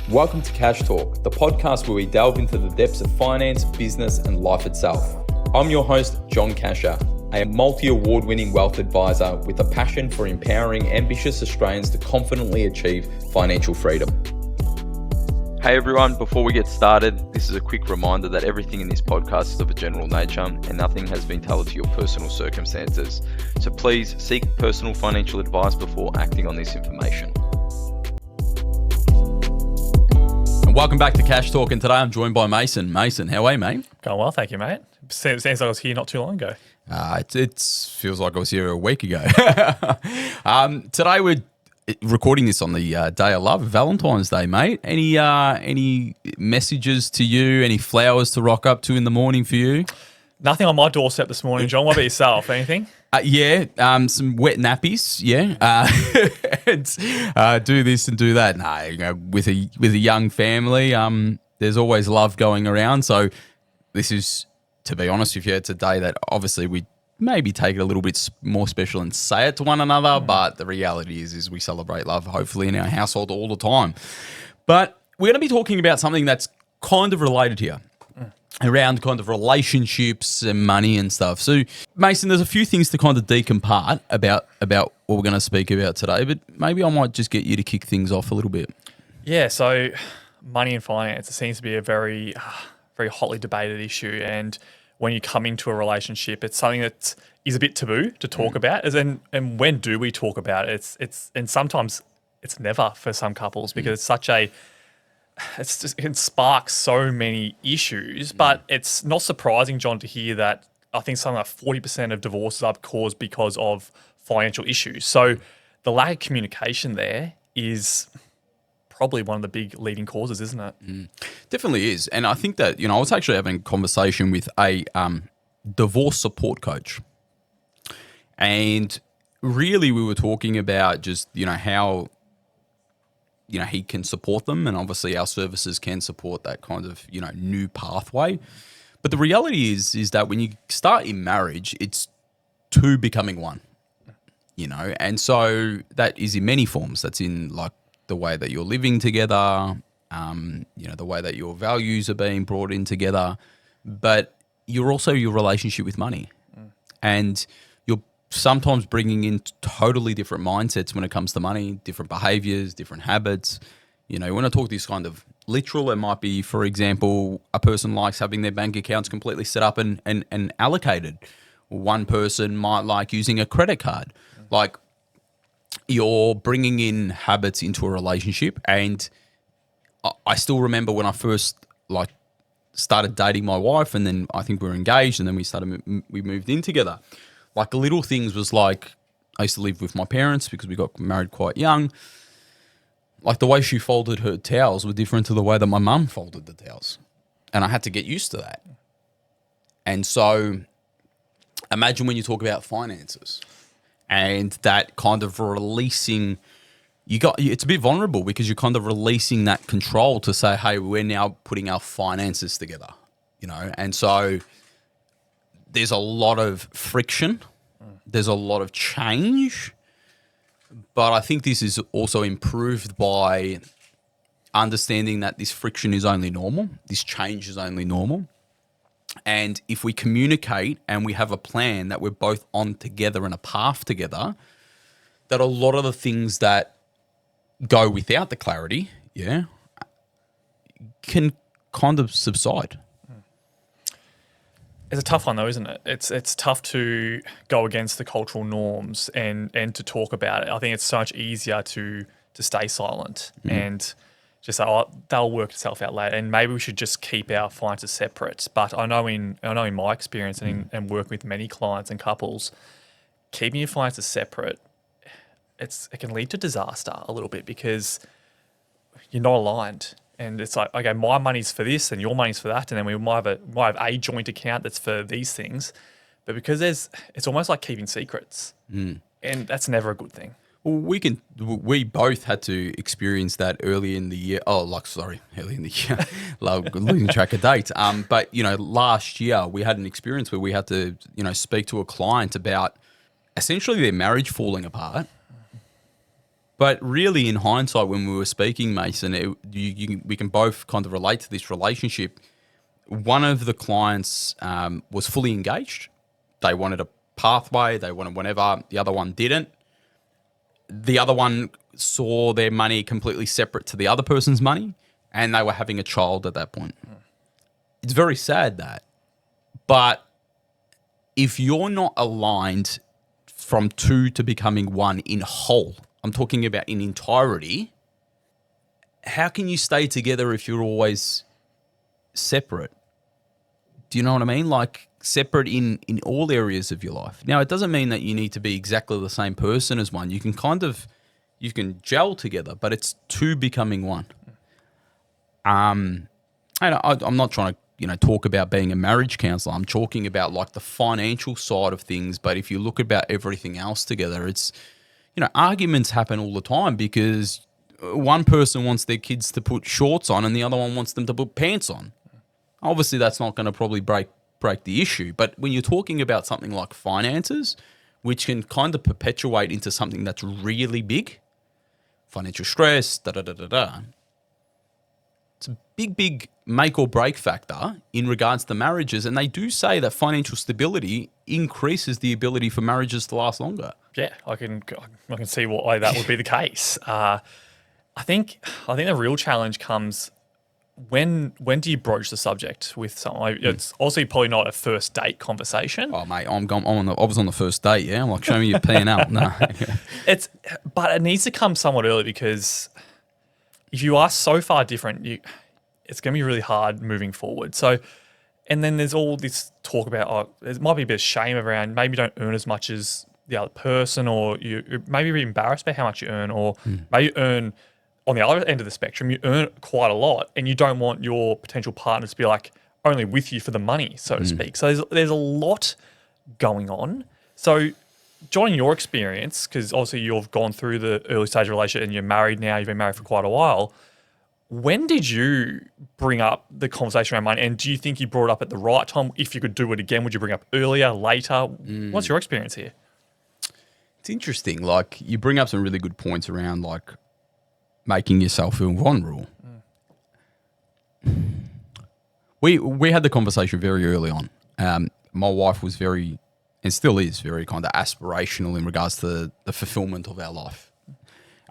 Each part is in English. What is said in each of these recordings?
Welcome to Cash Talk, the podcast where we delve into the depths of finance, business, and life itself. I'm your host, John Cachia, a multi-award-winning wealth advisor with a passion for empowering ambitious Australians to confidently achieve financial freedom. Hey everyone, before we get started, this is a quick reminder that everything in this podcast is of a general nature and nothing has been tailored to your personal circumstances. So please seek personal financial advice before acting on this information. And welcome back to Cash Talk, and today I'm joined by Mason. Mason, how are you, mate? Going well, thank you, mate. Seems like I was here not too long ago. It feels like I was here a week ago. Today we're recording this on the day of love, Valentine's Day, mate. Any messages to you? Any flowers to rock up to in the morning for you? Nothing on my doorstep this morning, John. What about yourself? Anything? Some wet nappies, and do this and do that. No, with a young family, there's always love going around. So this is, to be honest with you, it's a day that obviously we maybe take it a little bit more special and say it to one another, but the reality is we celebrate love, hopefully, in our household all the time. But we're going to be talking about something that's kind of related here, around kind of relationships and money and stuff. So, Mason, there's a few things to kind of decompart about what we're going to speak about today, but maybe I might just get you to kick things off a little bit. Yeah, so money and finance, it seems to be a very, very hotly debated issue. And when you come into a relationship, it's something that is a bit taboo to talk about. And when do we talk about it? And sometimes it's never for some couples because it can spark so many issues. But it's not surprising, John, to hear that I think something like 40% of divorces are caused because of financial issues. So the lack of communication there is probably one of the big leading causes, isn't it? Definitely is. And I think that, I was actually having a conversation with a divorce support coach. And really we were talking about just, how, he can support them. And obviously our services can support that kind of, new pathway. But the reality is that when you start in marriage, it's two becoming one, And so that is in many forms. That's in like the way that you're living together, the way that your values are being brought in together, but you're also your relationship with money. And you're sometimes bringing in totally different mindsets when it comes to money, different behaviors, different habits. When I talk this kind of literal, it might be, for example, a person likes having their bank accounts completely set up and allocated. One person might like using a credit card. Like, you're bringing in habits into a relationship. And I still remember when I first started dating my wife, and then I think we were engaged, and then we moved in together. Like, little things was like, I used to live with my parents because we got married quite young. Like, the way she folded her towels were different to the way that my mum folded the towels. And I had to get used to that. And so imagine when you talk about finances and that kind of releasing, it's a bit vulnerable because you're kind of releasing that control to say, hey, we're now putting our finances together, And so there's a lot of friction. There's a lot of change. But I think this is also improved by understanding that this friction is only normal. This change is only normal. And if we communicate and we have a plan that we're both on together and a path together, that a lot of the things that go without the clarity, can kind of subside. It's a tough one though, isn't it? It's tough to go against the cultural norms and to talk about it. I think it's so much easier to stay silent and just say, oh, they'll work itself out later, and maybe we should just keep our finances separate. But I know in my experience and working with many clients and couples, keeping your finances separate, it can lead to disaster a little bit because you're not aligned. And it's like, okay, my money's for this and your money's for that, and then we might have a joint account that's for these things. But because it's almost like keeping secrets, and that's never a good thing. Well, we both had to experience that early in the year. Early in the year, losing track of dates. But last year we had an experience where we had to, speak to a client about essentially their marriage falling apart. But really, in hindsight, when we were speaking, Mason, we can both kind of relate to this relationship. One of the clients was fully engaged. They wanted a pathway. They wanted whenever. The other one didn't. The other one saw their money completely separate to the other person's money, and they were having a child at that point. It's very sad that. But if you're not aligned from two to becoming one in whole, I'm talking about in entirety, how can you stay together if you're always separate? Do you know what I mean? Like separate in all areas of your life. Now, it doesn't mean that you need to be exactly the same person as one. You can you can gel together, but it's two becoming one. And I'm not trying to, talk about being a marriage counselor. I'm talking about like the financial side of things. But if you look about everything else together, it's, arguments happen all the time because one person wants their kids to put shorts on and the other one wants them to put pants on. Obviously, that's not going to probably break the issue. But when you're talking about something like finances, which can kind of perpetuate into something that's really big, financial stress, it's a big make or break factor in regards to marriages. And they do say that financial stability increases the ability for marriages to last longer. Yeah, I can see why that would be the case. I think the real challenge comes when do you broach the subject with someone? It's also probably not a first date conversation. Oh mate, I was on the first date. Yeah, I'm like, show me your P&L. No, but it needs to come somewhat early because if you are so far different, it's going to be really hard moving forward. So, and then there's all this talk about there might be a bit of shame around maybe you don't earn as much as the other person, or you maybe you're embarrassed by how much you earn, or maybe you earn. On the other end of the spectrum, you earn quite a lot and you don't want your potential partner to be like only with you for the money, so to speak. So there's a lot going on. So John, in your experience, because obviously you've gone through the early stage of relationship and you're married now, you've been married for quite a while. When did you bring up the conversation around money? And do you think you brought it up at the right time? If you could do it again, would you bring it up earlier, later? What's your experience here? It's interesting. Like you bring up some really good points around like making yourself feel vulnerable. We had the conversation very early on. My wife was very, and still is very kind of aspirational in regards to the fulfillment of our life.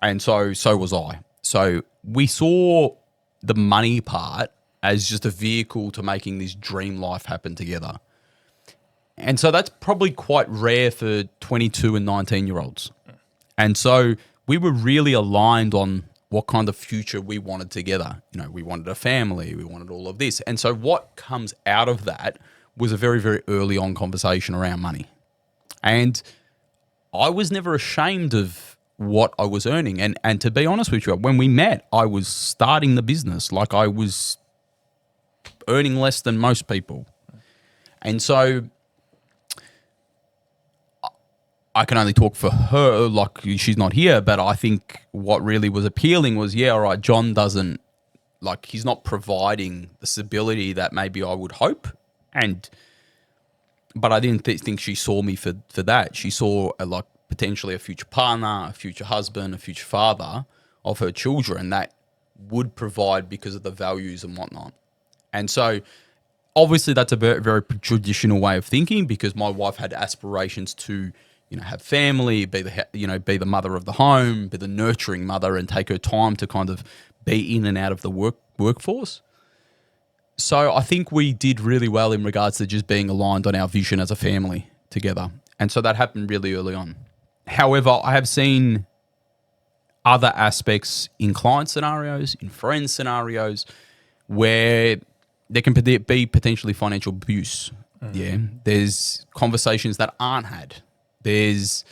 And so was I. So we saw the money part as just a vehicle to making this dream life happen together. And so that's probably quite rare for 22 and 19-year-olds. And so we were really aligned on what kind of future we wanted together. We wanted a family, we wanted all of this. And so what comes out of that was a very, very early on conversation around money. And I was never ashamed of what I was earning. And to be honest with you, when we met, I was starting the business. Like I was earning less than most people. And so I can only talk for her, like she's not here, but I think what really was appealing was, yeah, all right, John doesn't, like he's not providing the stability that maybe I would hope. But I didn't think she saw me for that. She saw like potentially a future partner, a future husband, a future father of her children that would provide because of the values and whatnot. And so obviously that's a very, very traditional way of thinking because my wife had aspirations to have family, be the mother of the home, be the nurturing mother, and take her time to kind of be in and out of the workforce. So I think we did really well in regards to just being aligned on our vision as a family together, and so that happened really early on. However, I have seen other aspects in client scenarios, in friend scenarios, where there can be potentially financial abuse. Yeah, there's conversations that aren't had. And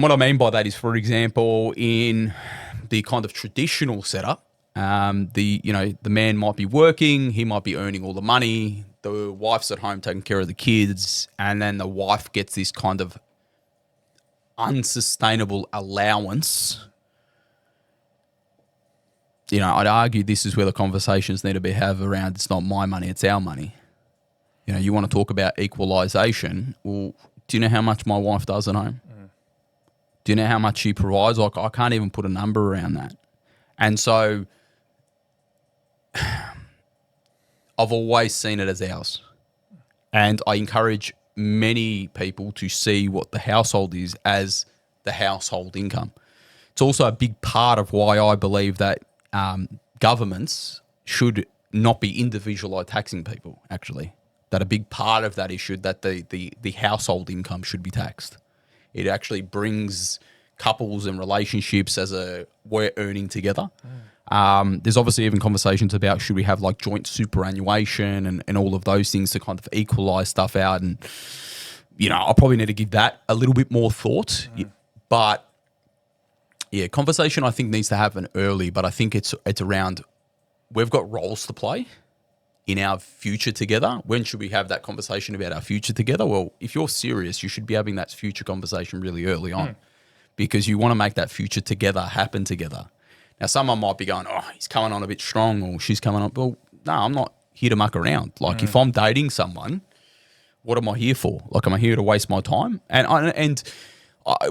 what I mean by that is, for example, in the kind of traditional setup, the man might be working, he might be earning all the money, the wife's at home taking care of the kids, and then the wife gets this kind of unsustainable allowance. I'd argue this is where the conversations need to be have around, it's not my money, it's our money. You want to talk about equalisation. Well, do you know how much my wife does at home? Do you know how much she provides? Like, I can't even put a number around that. And so I've always seen it as ours. And I encourage many people to see what the household is as the household income. It's also a big part of why I believe that governments should not be individually taxing people, actually. That a big part of that issue that the household income should be taxed. It actually brings couples and relationships as we're earning together. There's obviously even conversations about should we have like joint superannuation and all of those things to kind of equalize stuff out. And, I'll probably need to give that a little bit more thought. But yeah, conversation I think needs to happen early, but I think it's around we've got roles to play in our future together. When should we have that conversation about our future together? Well, if you're serious, you should be having that future conversation really early on because you want to make that future together happen together. Now, someone might be going, oh, he's coming on a bit strong or she's coming on. Well, no, I'm not here to muck around. Like if I'm dating someone, what am I here for? Like, am I here to waste my time? And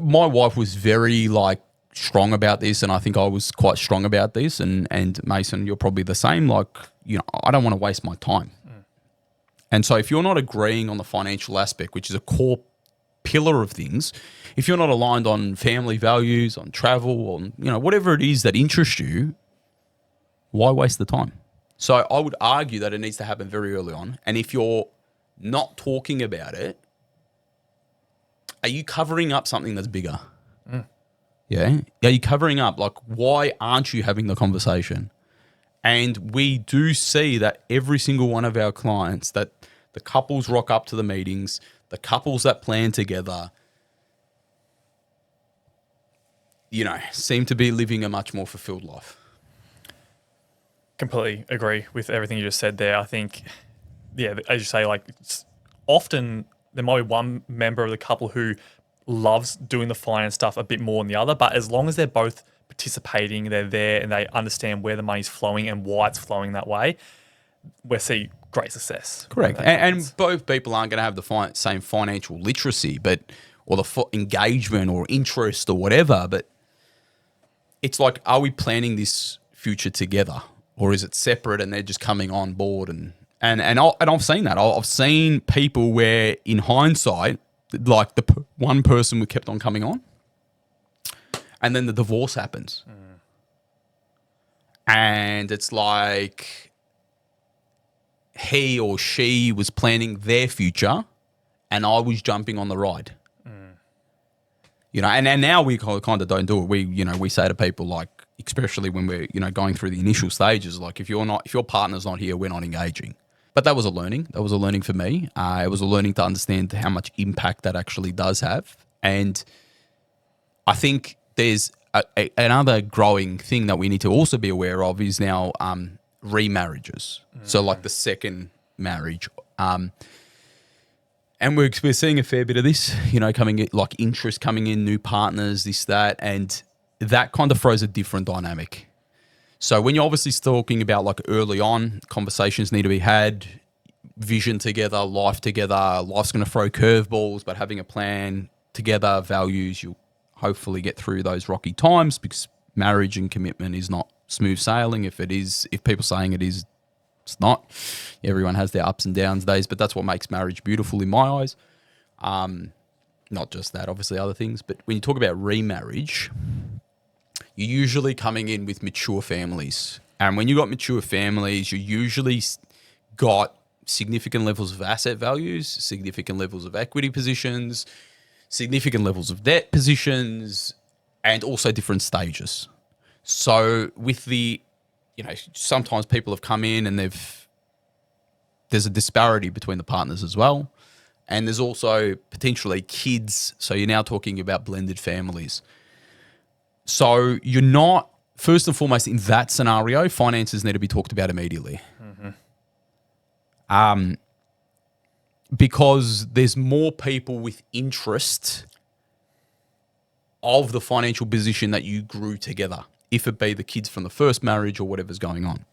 my wife was very like strong about this, and I think I was quite strong about this. And Mason, you're probably the same. Like, I don't want to waste my time. And so if you're not agreeing on the financial aspect, which is a core pillar of things, if you're not aligned on family values, on travel, on whatever it is that interests you, why waste the time? So I would argue that it needs to happen very early on. And if you're not talking about it, are you covering up something that's bigger? Yeah. Are you covering up? Like, why aren't you having the conversation? And we do see that every single one of our clients, that the couples rock up to the meetings, the couples that plan together, seem to be living a much more fulfilled life. Completely agree with everything you just said there. I think, as you say, like often there might be one member of the couple who loves doing the finance stuff a bit more than the other, but as long as they're both participating, they're there and they understand where the money's flowing and why it's flowing that way, we'll see great success. Correct. And both people aren't going to have the same financial literacy, or the engagement or interest or whatever, but it's like, are we planning this future together, or is it separate and they're just coming on board? And I've seen that. I've seen people where, in hindsight, like the one person who kept on coming on, and then the divorce happens, and it's like he or she was planning their future, and I was jumping on the ride. And now we kind of don't do it. We say to people, like, especially when we're going through the initial stages, like if your partner's not here, we're not engaging. But that was a learning. That was a learning for me. It was a learning to understand how much impact that actually does have. And I think there's another growing thing that we need to also be aware of is now remarriages. So like the second marriage. And we're seeing a fair bit of this, coming in, like interest coming in, new partners, this, that, and that kind of throws a different dynamic. So when you're obviously talking about like early on, conversations need to be had, vision together, life's going to throw curveballs, but having a plan together, values, you'll hopefully get through those rocky times, because marriage and commitment is not smooth sailing. If people saying it is, it's not. Everyone has their ups and downs days, but that's what makes marriage beautiful in my eyes. Not just that, obviously other things. But when you talk about remarriage, you're usually coming in with mature families. And when you got mature families, you usually got significant levels of asset values, significant levels of equity positions, significant levels of debt positions, and also different stages. So with sometimes people have come in and there's a disparity between the partners as well. And there's also potentially kids. So you're now talking about blended families. So you're not, first and foremost, in that scenario, finances need to be talked about immediately. Because there's more people with interest of the financial position that you grew together, if it be the kids from the first marriage or whatever's going on.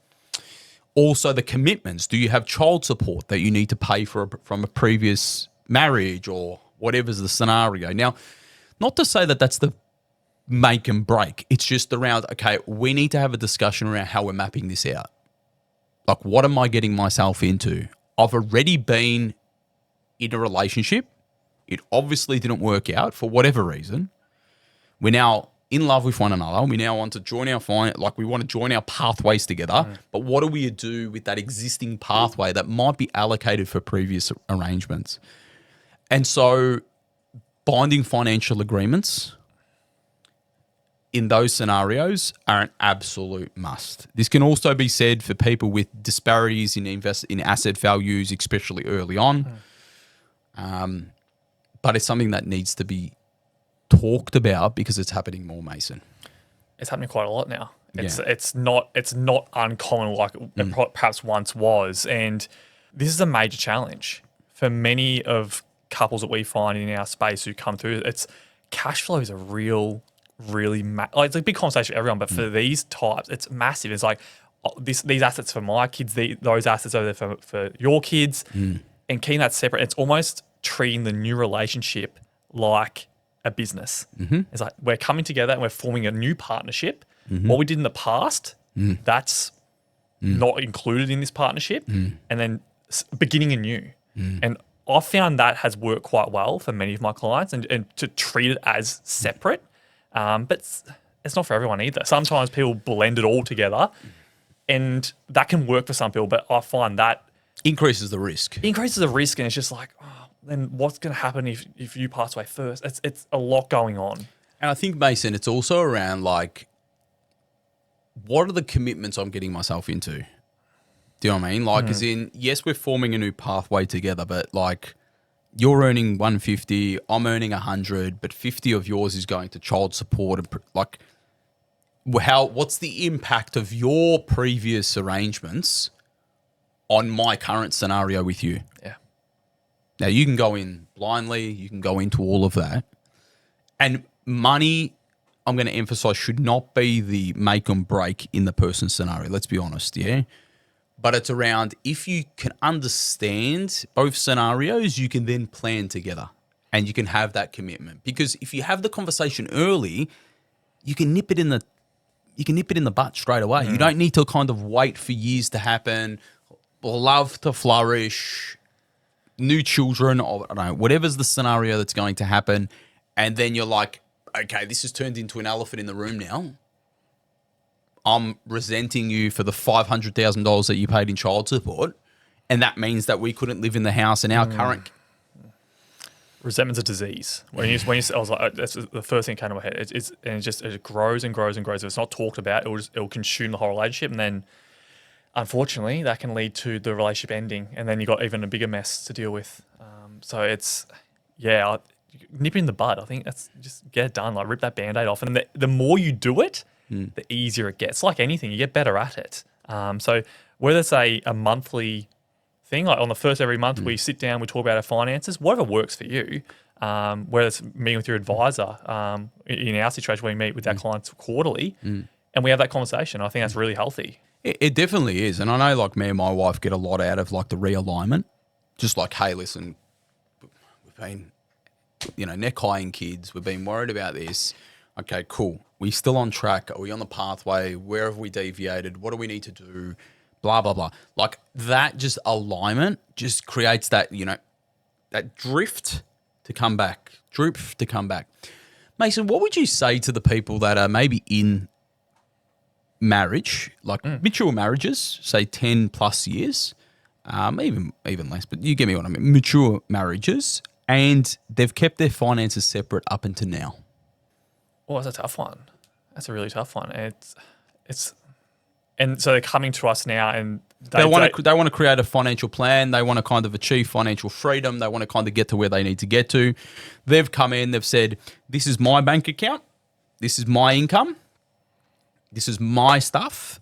Also, the commitments. Do you have child support that you need to pay from a previous marriage or whatever's the scenario? Now, not to say that that's the make and break. It's just around, okay, we need to have a discussion around how we're mapping this out. Like, what am I getting myself into? I've already been in a relationship. It obviously didn't work out for whatever reason. We're now in love with one another. We now want to join we want to join our pathways together. But what do we do with that existing pathway that might be allocated for previous arrangements? And so binding financial agreements in those scenarios are an absolute must. This can also be said for people with disparities in asset values, especially early on. But it's something that needs to be talked about because it's happening more, Mason. It's happening quite a lot now. It's not uncommon like it perhaps once was, and this is a major challenge for many of couples that we find in our space who come through. It's cash flow is a really it's a big conversation for everyone, but for these types, it's massive. It's like these assets for my kids, those assets over there for your kids, and keeping that separate. It's almost treating the new relationship like a business. It's like we're coming together and we're forming a new partnership. What we did in the past, that's not included in this partnership, and then beginning anew. And I found that has worked quite well for many of my clients, and to treat it as separate. But it's not for everyone either. Sometimes people blend it all together, and that can work for some people. But I find that increases the risk. And it's just like, then what's going to happen if you pass away first? It's a lot going on. And I think, Mason, it's also around like, what are the commitments I'm getting myself into? Do you know what I mean? Like, as in, yes, we're forming a new pathway together, but like, you're earning 150, I'm earning 100, but 50 of yours is going to child support. And like, what's the impact of your previous arrangements on my current scenario with you? Yeah. Now, you can go in blindly, you can go into all of that. And money, I'm going to emphasize, should not be the make and break in the person's scenario. Let's be honest, yeah? But it's around, if you can understand both scenarios, you can then plan together and you can have that commitment. Because if you have the conversation early, you can nip it in the butt straight away. You don't need to kind of wait for years to happen, love to flourish, new children, or I don't know, whatever's the scenario that's going to happen. And then you're like, okay, this has turned into an elephant in the room now. I'm resenting you for the $500,000 that you paid in child support. And that means that we couldn't live in the house in our current. Resentment's a disease. When you, I was like, that's the first thing that came to my head. It grows and grows and grows. If it's not talked about, it will consume the whole relationship. And then, unfortunately, that can lead to the relationship ending. And then you got even a bigger mess to deal with. So it's, nip it in the bud. I think that's just get it done. Like, rip that Band-Aid off. And the more you do it, the easier it gets. Like anything, you get better at it. So whether it's a monthly thing, like on the first every month, we sit down, we talk about our finances, whatever works for you, whether it's meeting with your advisor, in our situation, we meet with our clients quarterly, and we have that conversation. I think that's really healthy. It definitely is. And I know like me and my wife get a lot out of like the realignment. Just like, hey, listen, we've been, neck highing kids. We've been worried about this. Okay, cool. We still on track? Are we on the pathway? Where have we deviated? What do we need to do? Blah, blah, blah. Like that just alignment just creates that, that drift to come back. Mason, what would you say to the people that are maybe in marriage, like mature marriages, say 10 plus years, even less, but you get me what I mean, mature marriages, and they've kept their finances separate up until now? Well, that's a tough one. That's a really tough one. And so they're coming to us now, and they want to create a financial plan. They want to kind of achieve financial freedom. They want to kind of get to where they need to get to. They've come in. They've said, "This is my bank account. This is my income. This is my stuff.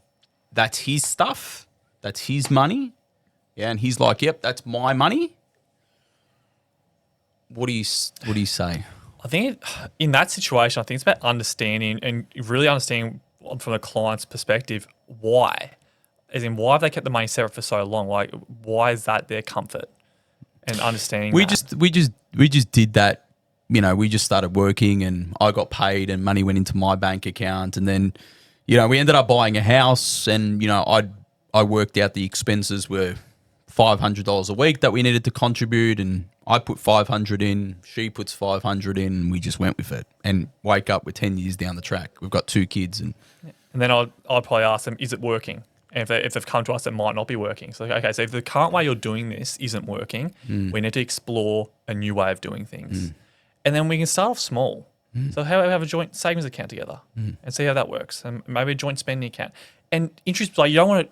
That's his stuff. That's his money." Yeah, and he's like, "Yep, that's my money." What do you say? I think in that situation, I think it's about understanding and really understanding from the client's perspective why. As in, why have they kept the money separate for so long? Like, why is that their comfort? And understanding we just did that we just started working and I got paid and money went into my bank account. And then, we ended up buying a house and, I worked out the expenses were $500 a week that we needed to contribute. And I put 500 in, she puts 500 in, and we just went with it and wake up, we're 10 years down the track. We've got 2 kids. And then I'd probably ask them, is it working? And if they've come to us, it might not be working. So, okay, so if the current way you're doing this isn't working, we need to explore a new way of doing things. And then we can start off small. So how about we have a joint savings account together and see how that works? And maybe a joint spending account. And you don't want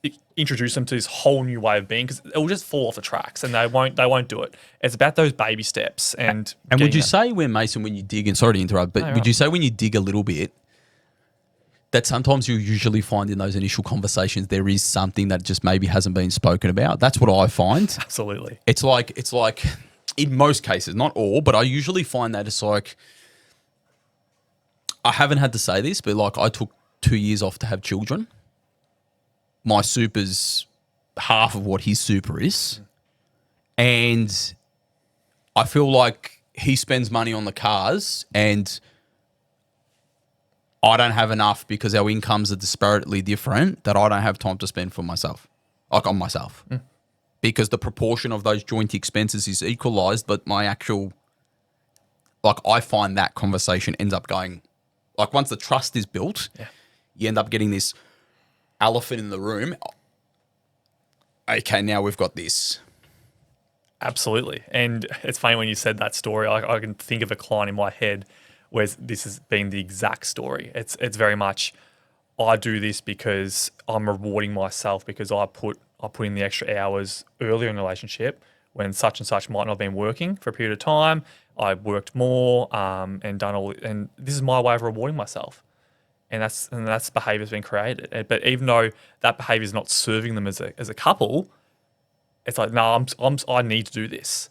to introduce them to this whole new way of being because it will just fall off the tracks and they won't do it. It's about those baby steps. And would you say when you dig, and sorry to interrupt, but would you say when you dig a little bit, that sometimes you usually find in those initial conversations there is something that just maybe hasn't been spoken about? That's what I find. Absolutely. It's like in most cases, not all, but I usually find that it's like, I haven't had to say this, but like I took 2 years off to have children. My super's half of what his super is. And I feel like he spends money on the cars and I don't have enough because our incomes are disparately different that I don't have time to spend for myself, like on myself. Because the proportion of those joint expenses is equalized, but my actual, like I find that conversation ends up going, like once the trust is built, you end up getting this elephant in the room. Okay, now we've got this. Absolutely. And it's funny when you said that story, I can think of a client in my head where this has been the exact story. It's very much, I do this because I'm rewarding myself because I put in the extra hours earlier in the relationship when such and such might not have been working for a period of time. I worked more and done all, and this is my way of rewarding myself. And that's behavior that's been created. But even though that behavior is not serving them as a couple, it's like, no, I need to do this.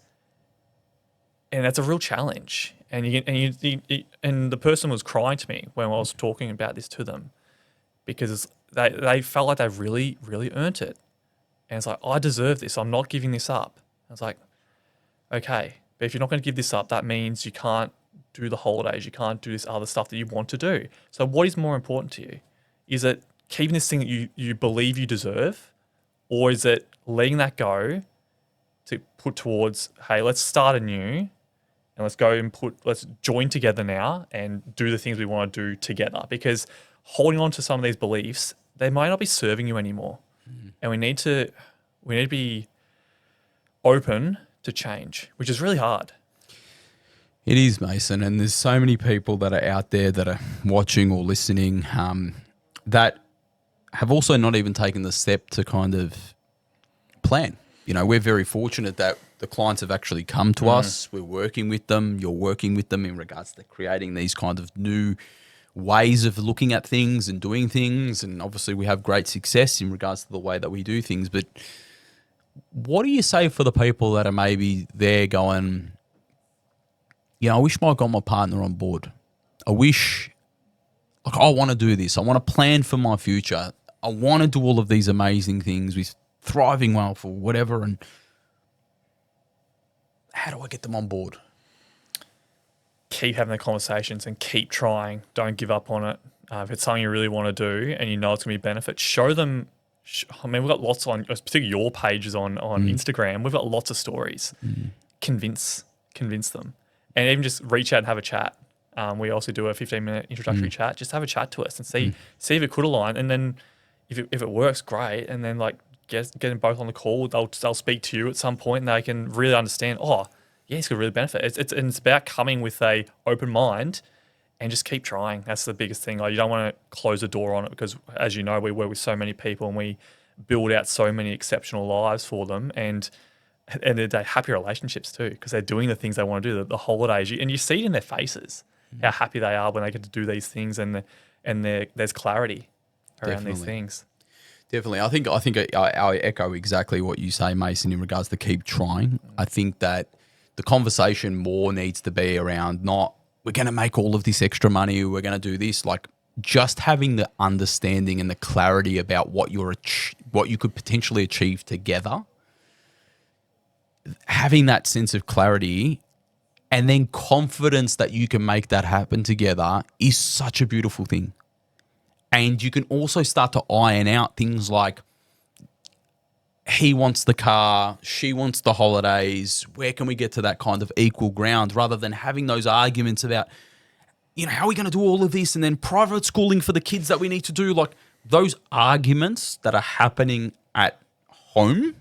And that's a real challenge. And and the person was crying to me when I was talking about this to them because they felt like they really, really earned it. And it's like, I deserve this. I'm not giving this up. I was like, okay, but if you're not going to give this up, that means you can't do the holidays. You can't do this other stuff that you want to do. So what is more important to you? Is it keeping this thing that you believe you deserve, or is it letting that go to put towards, hey, let's start anew and let's join together now and do the things we want to do together? Because holding on to some of these beliefs, they might not be serving you anymore. And we need to be open to change, which is really hard. It is, Mason, and there's so many people that are out there that are watching or listening that have also not even taken the step to kind of plan. We're very fortunate that the clients have actually come to us. We're working with them. You're working with them in regards to creating these kind of new ways of looking at things and doing things. And obviously we have great success in regards to the way that we do things. But what do you say for the people that are maybe there going, I wish I got my partner on board. I wish, like, I want to do this. I want to plan for my future. I want to do all of these amazing things with thriving well for whatever. And how do I get them on board? Keep having the conversations and keep trying. Don't give up on it. If it's something you really want to do and you know it's going to be a benefit, show them. We've got lots on, particularly your pages on Instagram. We've got lots of stories. Convince them. And even just reach out and have a chat. We also do a 15-minute introductory chat. Just have a chat to us and see if it could align. And then if it works, great. And then like get them both on the call. They'll speak to you at some point and they can really understand, yeah, it's going to really benefit. It's about coming with a open mind and just keep trying. That's the biggest thing. Like, you don't want to close the door on it because, as you know, we work with so many people and we build out so many exceptional lives for them. And at the end of the day, happy relationships too, because they're doing the things they want to do, the holidays. And you see it in their faces, how happy they are when they get to do these things and there's clarity around these things. Definitely. I think I echo exactly what you say, Mason, in regards to keep trying. I think that the conversation more needs to be around not, we're going to make all of this extra money, we're going to do this, like just having the understanding and the clarity about what you could potentially achieve together. Having that sense of clarity and then confidence that you can make that happen together is such a beautiful thing. And you can also start to iron out things like he wants the car, she wants the holidays. Where can we get to that kind of equal ground rather than having those arguments about, how are we going to do all of this and then private schooling for the kids that we need to do? Like those arguments that are happening at home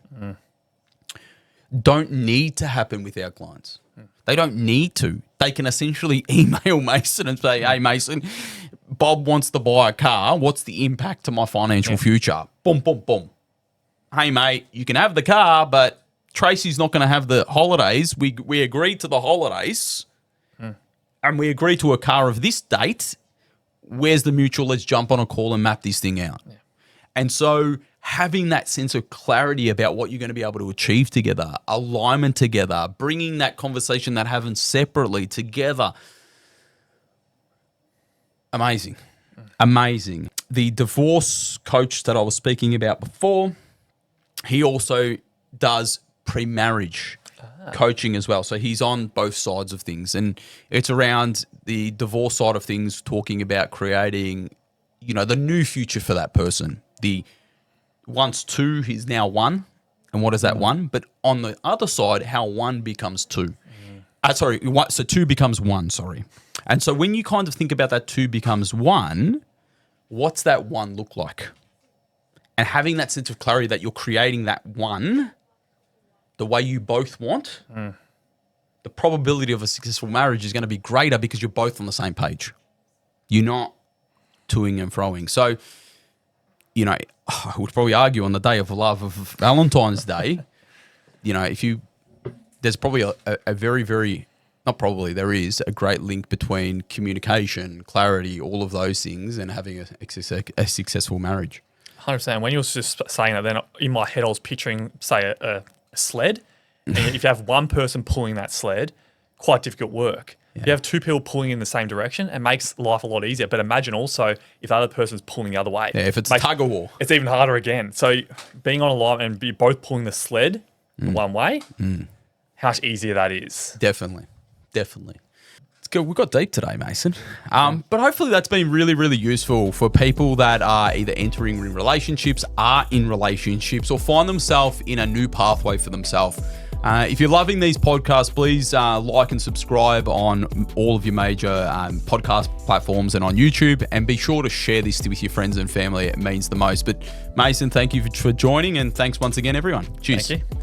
don't need to happen with our clients. They don't need to. They can essentially email Mason and say, hey, Mason, Bob wants to buy a car. What's the impact to my financial future? Boom, boom, boom. Hey, mate, you can have the car, but Tracy's not going to have the holidays. We agreed to the holidays and we agreed to a car of this date. Where's the mutual? Let's jump on a call and map this thing out. Yeah. And so having that sense of clarity about what you're going to be able to achieve together, alignment together, bringing that conversation that happens separately together. Amazing. Amazing. The divorce coach that I was speaking about before, he also does pre-marriage coaching as well. So he's on both sides of things. And it's around the divorce side of things, talking about creating, the new future for that person. The once two, he's now one. And what is that one? But on the other side, how one becomes two. So two becomes one, sorry. And so when you kind of think about that two becomes one, what's that one look like? And having that sense of clarity that you're creating that one the way you both want, the probability of a successful marriage is going to be greater because you're both on the same page. You're not toing and froing. So, I would probably argue on the day of love of Valentine's Day, there's probably a very, very, not probably, there is a great link between communication, clarity, all of those things and having a successful marriage. 100%. When you were just saying that, then in my head I was picturing, say, a sled. And if you have one person pulling that sled, quite difficult work. Yeah. If you have two people pulling in the same direction, it makes life a lot easier. But imagine also if the other person's pulling the other way. Yeah, if it's tug of war. It's even harder again. So being on a line and be both pulling the sled one way, how much easier that is. Definitely. It's good. We got deep today, Mason. But hopefully that's been really, really useful for people that are either entering in relationships, are in relationships, or find themselves in a new pathway for themselves. If you're loving these podcasts, please like and subscribe on all of your major podcast platforms and on YouTube. And be sure to share this with your friends and family. It means the most. But Mason, thank you for joining. And thanks once again, everyone. Cheers. Thank you.